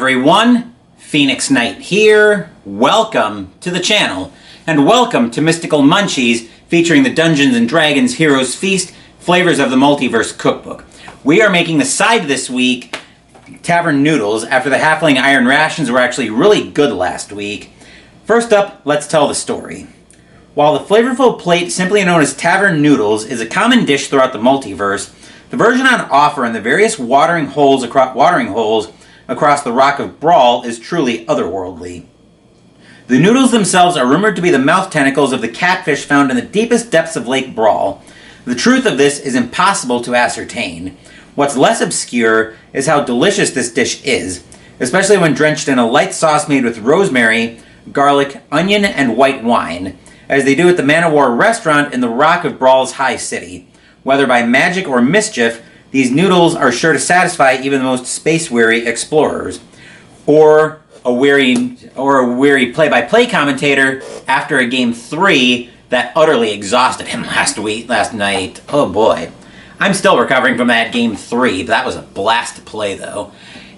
everyone, Phoenix Knight here. Welcome to the channel, and welcome to Mystical Munchies, featuring the Dungeons & Dragons Heroes Feast flavors of the Multiverse cookbook. We are making the side this week, Tavern Noodles, after the Halfling Iron Rations were actually really good last week. First up, let's tell the story. While the flavorful plate, simply known as Tavern Noodles, is a common dish throughout the multiverse, the version on offer in the various watering holes across the Rock of Brawl is truly otherworldly. The noodles themselves are rumored to be the mouth tentacles of the catfish found in the deepest depths of Lake Brawl. The truth of this is impossible to ascertain. What's less obscure is how delicious this dish is, especially when drenched in a light sauce made with rosemary, garlic, onion, and white wine, as they do at the Man o' War restaurant in the Rock of Brawl's High City. Whether by magic or mischief, these noodles are sure to satisfy even the most space-weary explorers, or a weary play-by-play commentator after a game 3 that utterly exhausted him last night. Oh boy. I'm still recovering from that game 3, but that was a blast to play though.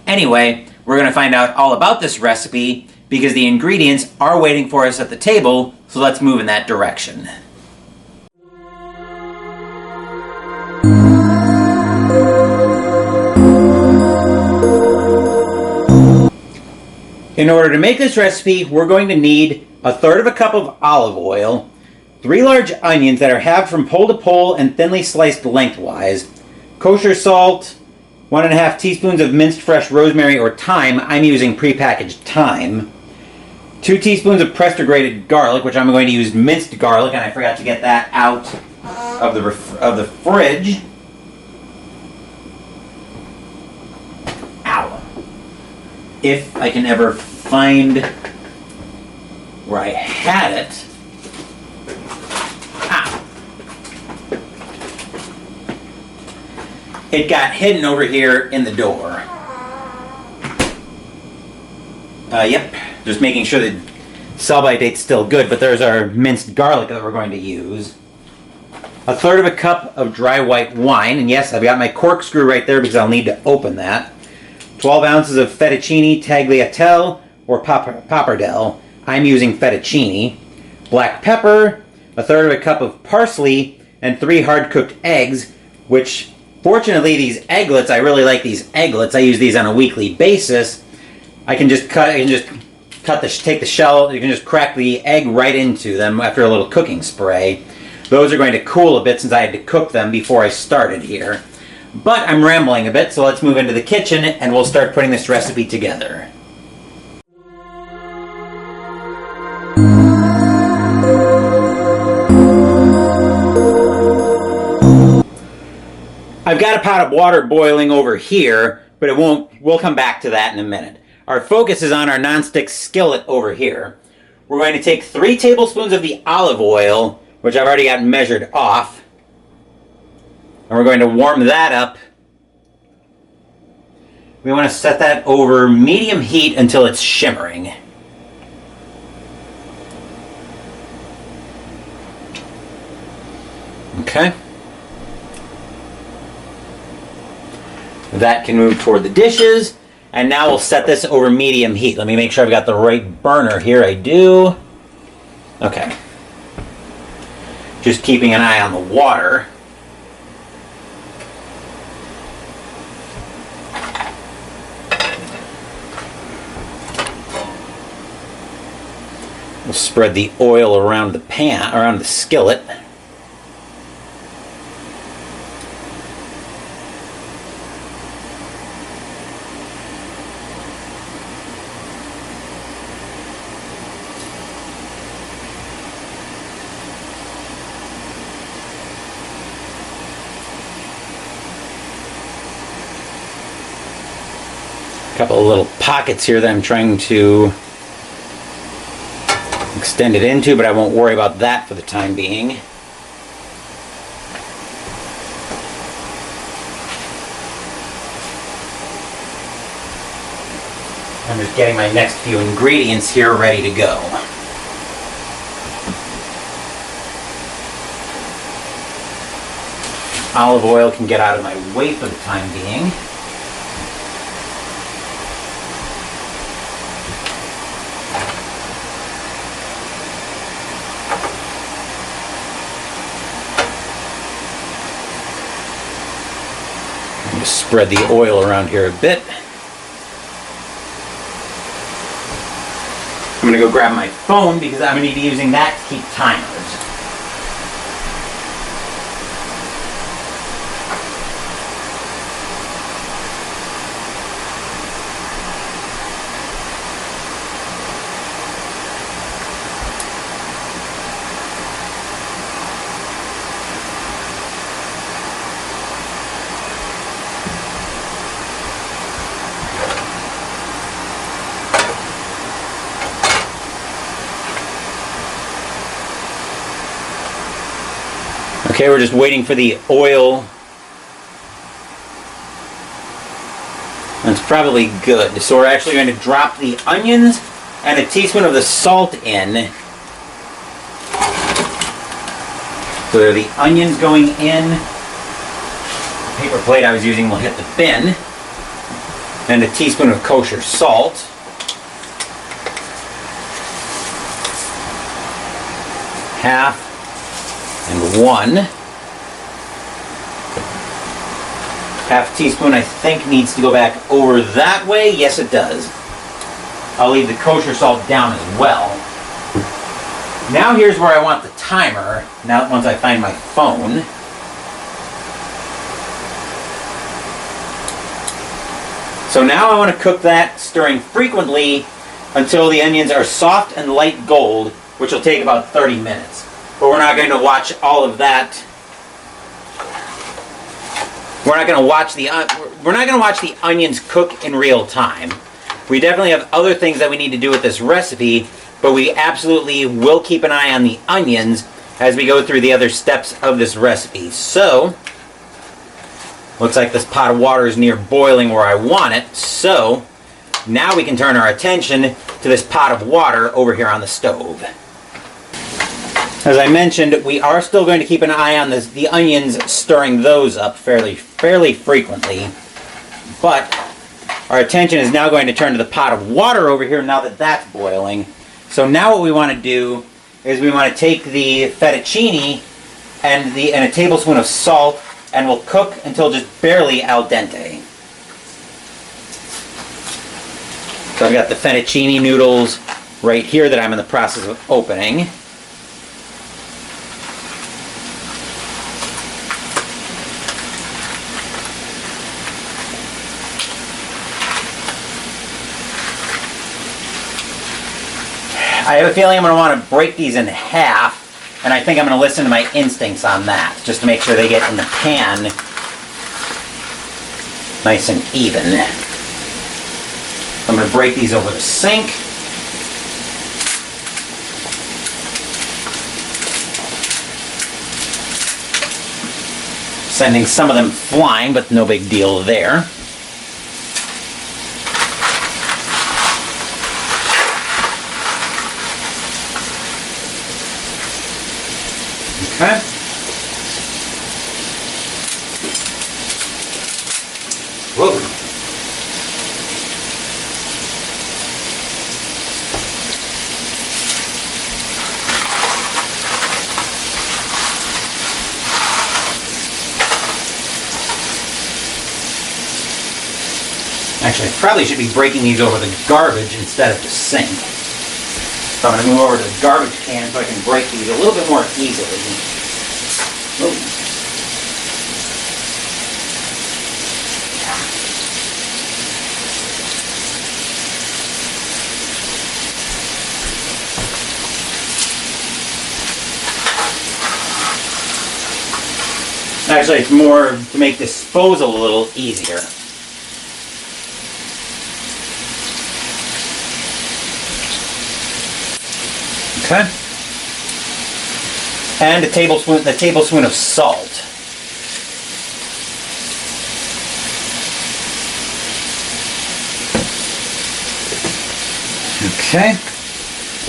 Anyway, we're going to find out all about this recipe because the ingredients are waiting for us at the table, so let's move in that direction. In order to make this recipe, we're going to need 1/3 cup of olive oil, 3 large onions that are halved from pole to pole and thinly sliced lengthwise, kosher salt, 1½ teaspoons of minced fresh rosemary or thyme. I'm using prepackaged thyme, 2 teaspoons of pressed or grated garlic, which I'm going to use minced garlic, and I forgot to get that out of the fridge. Ow. If I can ever find where I had it. Ah. It got hidden over here in the door. Yep, just making sure the sell-by date's still good, but there's our minced garlic that we're going to use. 1/3 cup of dry white wine, and yes, I've got my corkscrew right there because I'll need to open that. 12 ounces of fettuccine, tagliatelle, or pappardelle. I'm using fettuccine. Black pepper, 1/3 cup of parsley, and 3 hard-cooked eggs, which, fortunately, these egglets, I really like these egglets. I use these on a weekly basis. I can just take the shell, you can just crack the egg right into them after a little cooking spray. Those are going to cool a bit since I had to cook them before I started here. But I'm rambling a bit, so let's move into the kitchen and we'll start putting this recipe together. I've got a pot of water boiling over here, but we'll come back to that in a minute. Our focus is on our nonstick skillet over here. We're going to take 3 tablespoons of the olive oil, which I've already got measured off, and we're going to warm that up. We want to set that over medium heat until it's shimmering. Okay. That can move toward the dishes. And now we'll set this over medium heat. Let me make sure I've got the right burner here. I do. Okay. Just keeping an eye on the water. We'll spread the oil around the pan, around the skillet. Couple of little pockets here that I'm trying to extend it into, but I won't worry about that for the time being. I'm just getting my next few ingredients here ready to go. Olive oil can get out of my way for the time being. Just spread the oil around here a bit. I'm going to go grab my phone because I'm going to be using that to keep timers. Okay, we're just waiting for the oil. That's probably good. So we're actually going to drop the onions and a teaspoon of the salt in. So there are the onions going in. The paper plate I was using will hit the bin. And a teaspoon of kosher salt. Half. And 1 half teaspoon, I think, needs to go back over that way. Yes, it does. I'll leave the kosher salt down as well. Now here's where I want the timer. Now, once I find my phone. So now I want to cook that, stirring frequently until the onions are soft and light gold, which will take about 30 minutes. But we're not going to watch all of that. We're not going to watch the onions cook in real time. We definitely have other things that we need to do with this recipe, but we absolutely will keep an eye on the onions as we go through the other steps of this recipe. So, looks like this pot of water is near boiling where I want it. So, now we can turn our attention to this pot of water over here on the stove. As I mentioned, we are still going to keep an eye on the onions, stirring those up fairly frequently. But our attention is now going to turn to the pot of water over here now that that's boiling. So now what we want to do is we want to take the fettuccine and a tablespoon of salt, and we'll cook until just barely al dente. So I've got the fettuccine noodles right here that I'm in the process of opening. I have a feeling I'm going to want to break these in half, and I think I'm going to listen to my instincts on that, just to make sure they get in the pan nice and even. I'm going to break these over the sink. Sending some of them flying, but no big deal there. Okay. Whoa. Actually, I probably should be breaking these over the garbage instead of the sink. So I'm going to move over to the garbage can so I can break these a little bit more easily. Oh. Actually, it's more to make disposal a little easier. Okay. And a tablespoon of salt. Okay.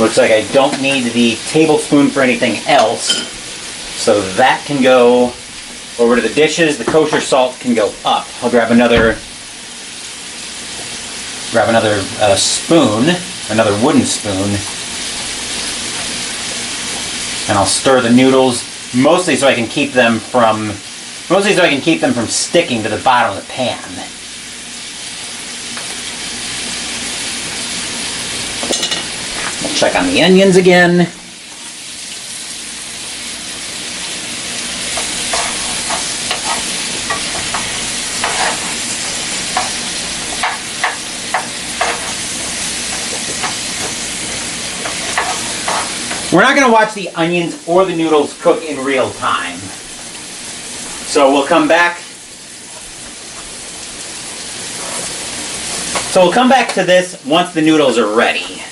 Looks like I don't need the tablespoon for anything else. So that can go over to the dishes. The kosher salt can go up. I'll grab another spoon, another wooden spoon. And I'll stir the noodles, mostly so I can keep them from Mostly so I can keep them from sticking to the bottom of the pan. We'll check on the onions again. We're not going to watch the onions or the noodles cook in real time. So we'll come back. To this once the noodles are ready.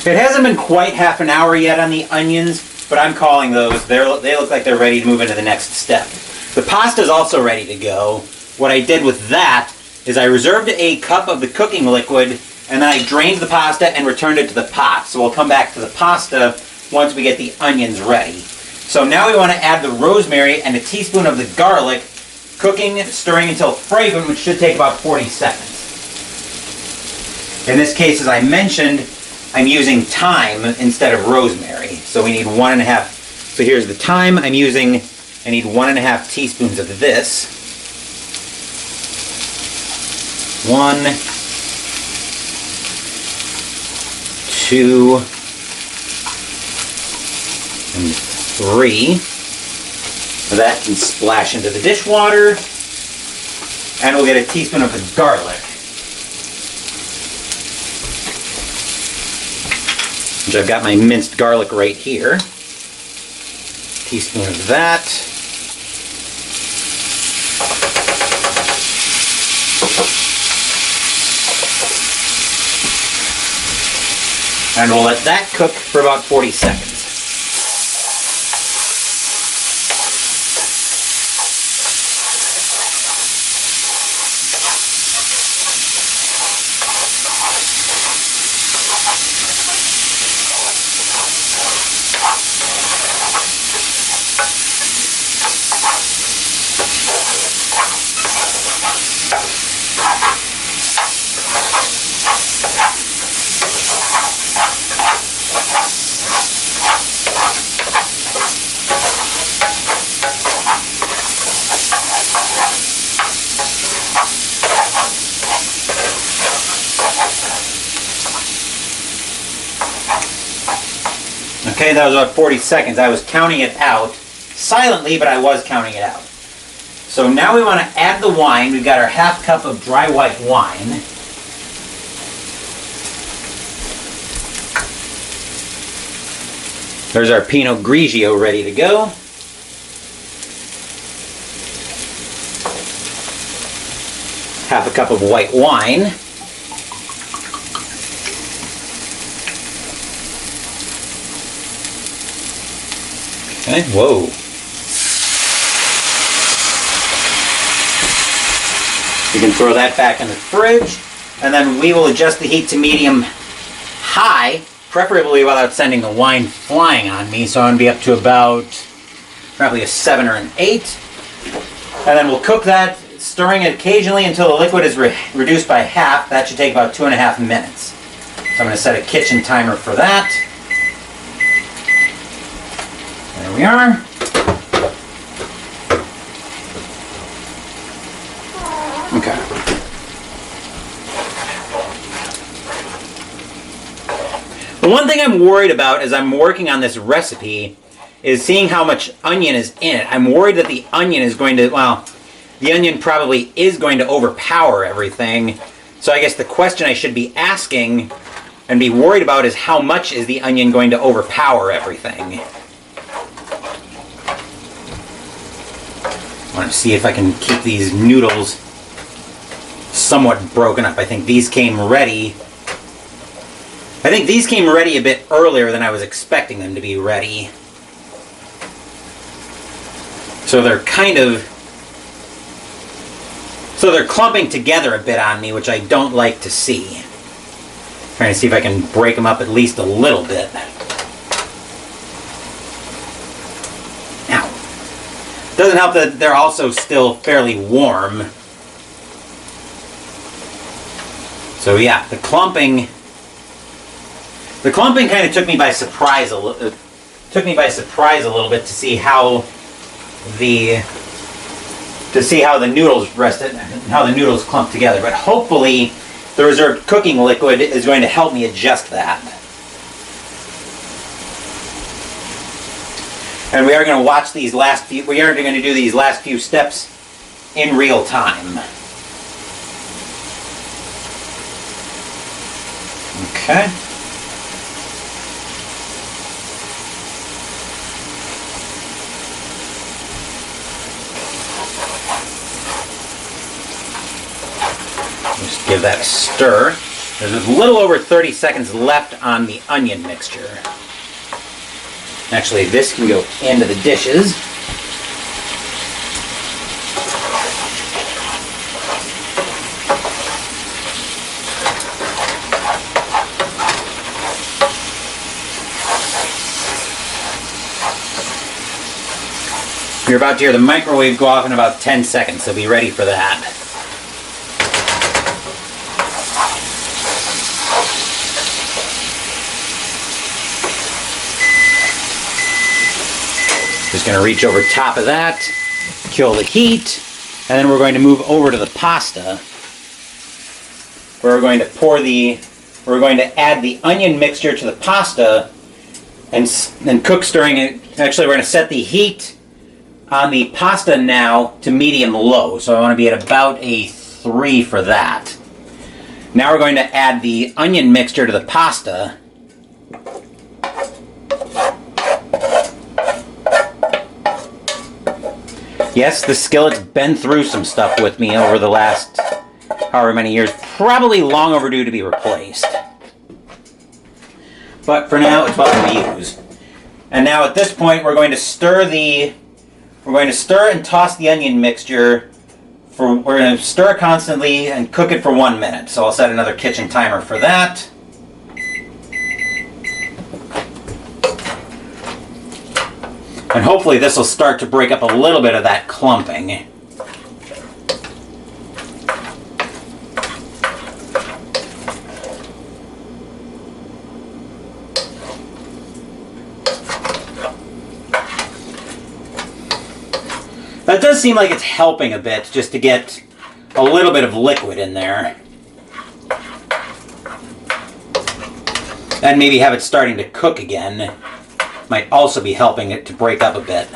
It hasn't been quite half an hour yet on the onions, but I'm calling those. They look like they're ready to move into the next step. The pasta is also ready to go. What I did with that is I reserved a cup of the cooking liquid, and then I drained the pasta and returned it to the pot. So we'll come back to the pasta once we get the onions ready. So now we want to add the rosemary and a teaspoon of the garlic, cooking, stirring until fragrant, which should take about 40 seconds. In this case, as I mentioned, I'm using thyme instead of rosemary. So we need 1.5. So here's the thyme I need 1.5 teaspoons of this. 1, 2, and 3. That can splash into the dishwater. And we'll get a teaspoon of the garlic, which I've got my minced garlic right here. Teaspoon of that. And we'll let that cook for about 40 seconds. Okay, that was about 40 seconds. I was counting it out silently, but I was counting it out. So now we want to add the wine. We've got our half cup of dry white wine. There's our Pinot Grigio ready to go. Half a cup of white wine. Okay, whoa. You can throw that back in the fridge, and then we will adjust the heat to medium-high, preferably without sending the wine flying on me, so I'm going to be up to about probably a 7 or an 8. And then we'll cook that, stirring it occasionally until the liquid is reduced by half. That should take about 2.5 minutes. So I'm going to set a kitchen timer for that. There we are. Okay. The one thing I'm worried about as I'm working on this recipe is seeing how much onion is in it. I'm worried that the onion is going to, well, the onion probably is going to overpower everything. So I guess the question I should be asking and be worried about is how much is the onion going to overpower everything? I want to see if I can keep these noodles somewhat broken up. I think these came ready a bit earlier than I was expecting them to be ready. So they're clumping together a bit on me, which I don't like to see. Trying to see if I can break them up at least a little bit. Doesn't help that they're also still fairly warm. So yeah, the clumping kind of took me by surprise a little bit to see how how the noodles rested, how the noodles clump together. But hopefully the reserved cooking liquid is going to help me adjust that. And we are going to watch these last few, we are going to do these last few steps in real time. Okay. Just give that a stir. There's a little over 30 seconds left on the onion mixture. Actually, this can go into the dishes. You're about to hear the microwave go off in about 10 seconds, so be ready for that. Just going to reach over top of that, kill the heat, and then we're going to move over to the pasta. We're going to add the onion mixture to the pasta and cook stirring it. Actually, we're going to set the heat on the pasta now to medium-low, so I want to be at about a 3 for that. Now we're going to add the onion mixture to the pasta. Yes, the skillet's been through some stuff with me over the last however many years, probably long overdue to be replaced. But for now, it's what we use. And now at this point, we're going to stir and toss the onion mixture. We're going to stir it constantly and cook it for 1 minute. So I'll set another kitchen timer for that. And hopefully this will start to break up a little bit of that clumping. That does seem like it's helping a bit, just to get a little bit of liquid in there. And maybe have it starting to cook again. Might also be helping it to break up a bit.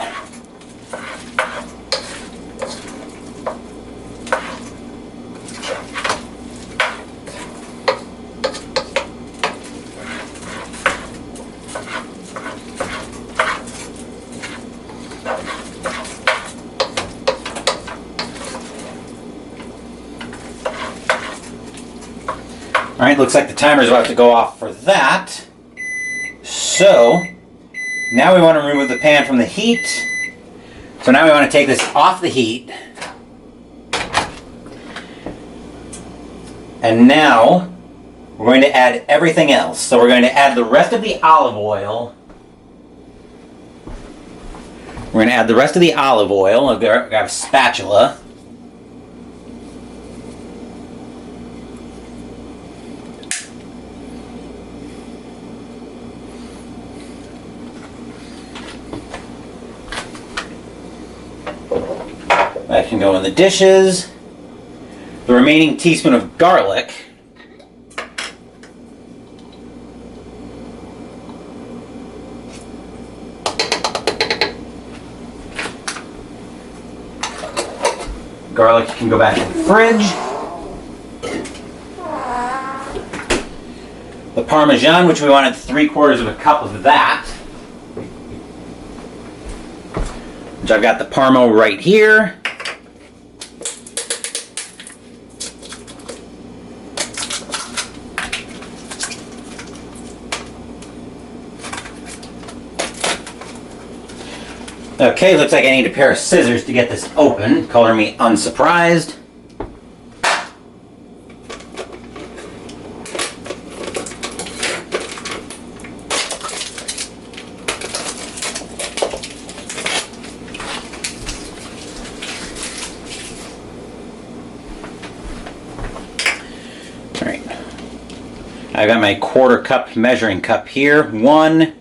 Alright, looks like the timer's about to go off for that. So, now we want to remove the pan from the heat. So now we want to take this off the heat. And now we're going to add everything else. So we're going to add the rest of the olive oil. We're going to add the rest of the olive oil. I've got a spatula. That can go in the dishes. The remaining teaspoon of garlic. Garlic can go back in the fridge. The Parmesan, which we wanted 3/4 cup of that. Which I've got the Parmo right here. Okay, looks like I need a pair of scissors to get this open. Color me unsurprised. All right. I've got my 1/4 cup measuring cup here. 1,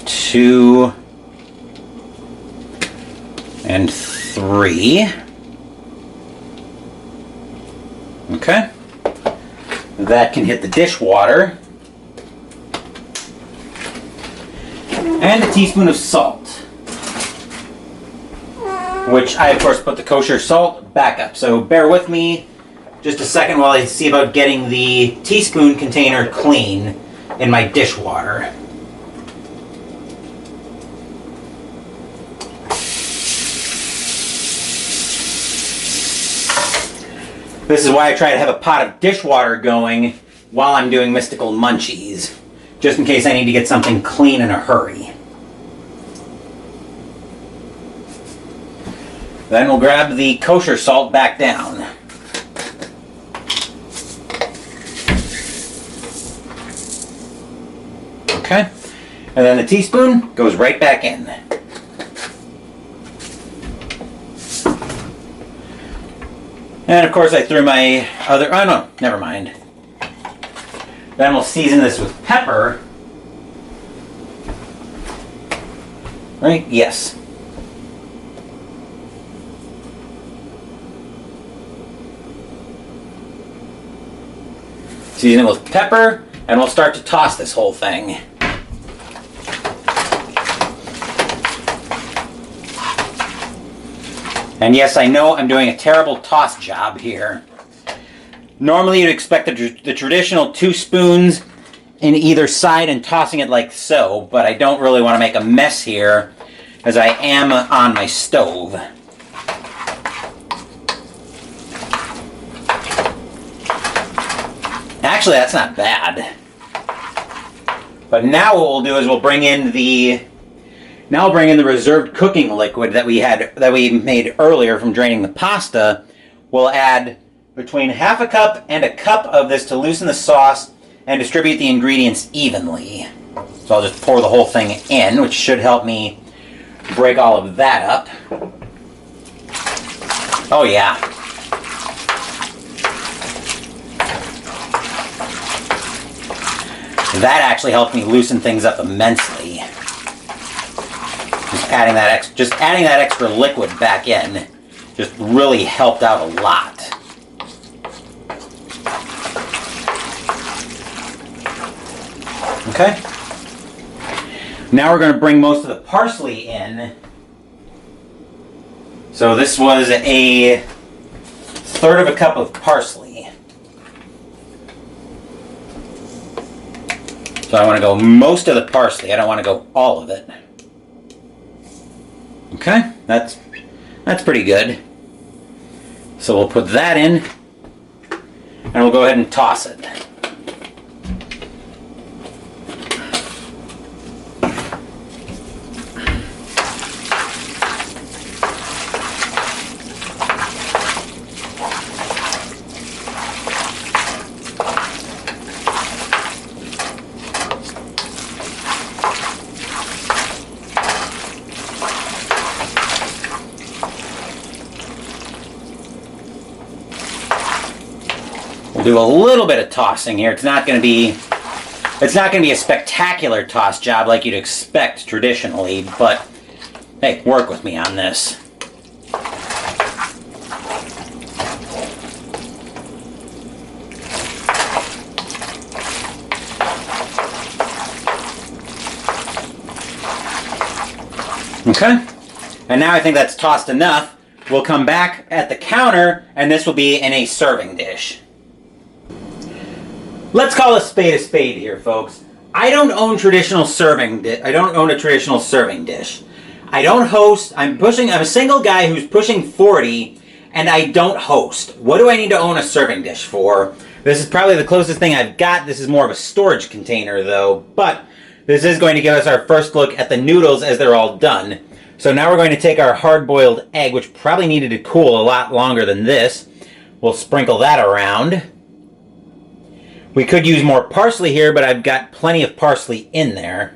2, And 3. Okay. That can hit the dishwater. And a teaspoon of salt. Which I, of course, put the kosher salt back up. So bear with me just a second while I see about getting the teaspoon container clean in my dishwater. This is why I try to have a pot of dishwater going while I'm doing mystical munchies, just in case I need to get something clean in a hurry. Then we'll grab the kosher salt back down. Okay, and then the teaspoon goes right back in. And of course I threw my other, oh no, never mind. Then we'll season this with pepper. Right? Yes. Season it with pepper, and we'll start to toss this whole thing. And yes, I know I'm doing a terrible toss job here. Normally you'd expect the traditional 2 spoons in either side and tossing it like so, but I don't really want to make a mess here as I am on my stove. Actually, that's not bad. But now what we'll do is we'll bring in the reserved cooking liquid that we made earlier from draining the pasta. We'll add between half a cup and a cup of this to loosen the sauce and distribute the ingredients evenly. So I'll just pour the whole thing in, which should help me break all of that up. Oh yeah. That actually helped me loosen things up immensely. Adding that extra liquid back in just really helped out a lot. Okay. Now we're going to bring most of the parsley in. So this was a 1/3 of a cup of parsley. So I want to go most of the parsley. I don't want to go all of it. Okay, that's pretty good. So we'll put that in, and we'll go ahead and toss it. Do a little bit of tossing here. It's not going to be a spectacular toss job like you'd expect traditionally, but hey, work with me on this. Okay, and now I think that's tossed enough. We'll come back at the counter, and this will be in a serving dish. Let's call a spade here, folks. I don't own a traditional serving dish. I don't host. I'm a single guy who's pushing 40, and I don't host. What do I need to own a serving dish for? This is probably the closest thing I've got. This is more of a storage container, though. But this is going to give us our first look at the noodles as they're all done. So now we're going to take our hard-boiled egg, which probably needed to cool a lot longer than this. We'll sprinkle that around. We could use more parsley here, but I've got plenty of parsley in there.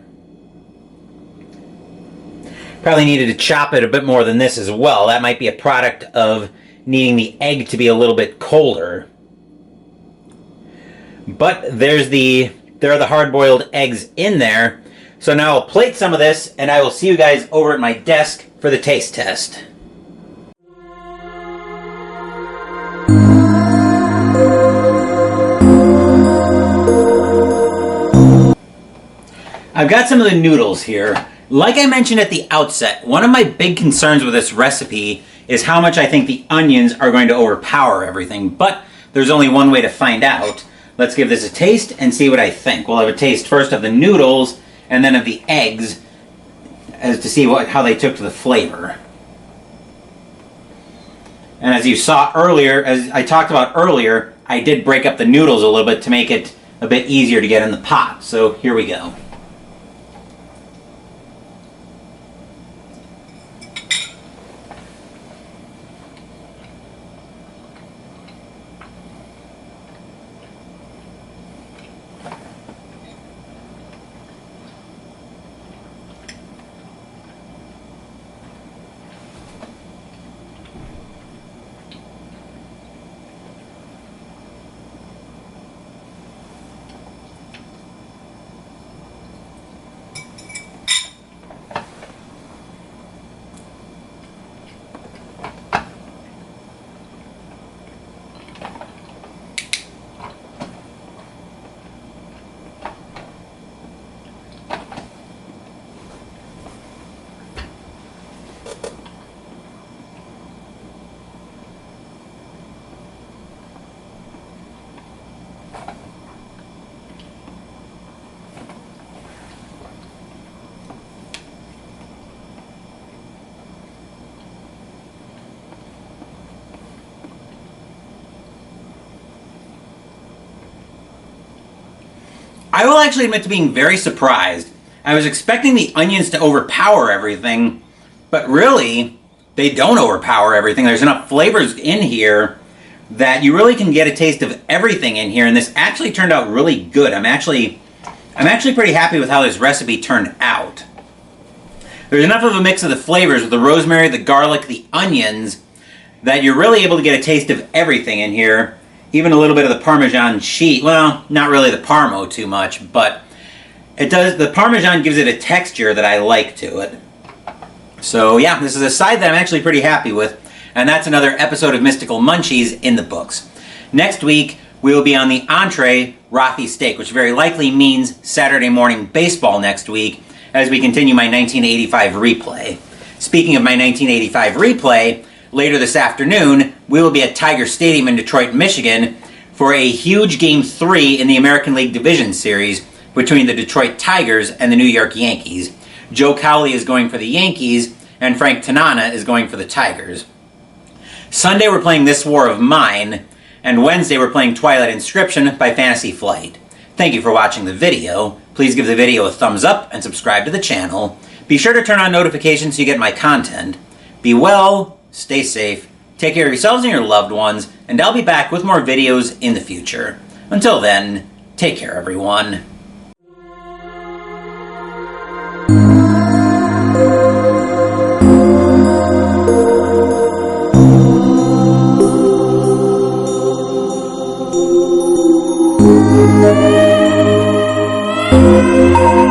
Probably needed to chop it a bit more than this as well. That might be a product of needing the egg to be a little bit colder. But there are the hard-boiled eggs in there. So now I'll plate some of this, and I will see you guys over at my desk for the taste test. I've got some of the noodles here. Like I mentioned at the outset, one of my big concerns with this recipe is how much I think the onions are going to overpower everything, but there's only one way to find out. Let's give this a taste and see what I think. We'll have a taste first of the noodles and then of the eggs as to see how they took to the flavor. And as you saw earlier, as I talked about earlier, I did break up the noodles a little bit to make it a bit easier to get in the pot. So here we go. I will actually admit to being very surprised. I was expecting the onions to overpower everything, but really, they don't overpower everything. There's enough flavors in here that you really can get a taste of everything in here, and this actually turned out really good. I'm actually pretty happy with how this recipe turned out. There's enough of a mix of the flavors with the rosemary, the garlic, the onions, that you're really able to get a taste of everything in here. Even a little bit of the Parmesan cheese. Well, not really the Parmo too much, but it does. The Parmesan gives it a texture that I like to it. So yeah, this is a side that I'm actually pretty happy with, and that's another episode of Mystical Munchies in the books. Next week, we will be on the entree Rothy steak, which very likely means Saturday morning baseball next week as we continue my 1985 replay. Speaking of my 1985 replay, later this afternoon, we will be at Tiger Stadium in Detroit, Michigan for a huge Game 3 in the American League Division Series between the Detroit Tigers and the New York Yankees. Joe Cowley is going for the Yankees, and Frank Tanana is going for the Tigers. Sunday we're playing This War of Mine, and Wednesday we're playing Twilight Inscription by Fantasy Flight. Thank you for watching the video. Please give the video a thumbs up and subscribe to the channel. Be sure to turn on notifications so you get my content. Be well, stay safe, take care of yourselves and your loved ones, and I'll be back with more videos in the future. Until then, take care everyone. Thank you.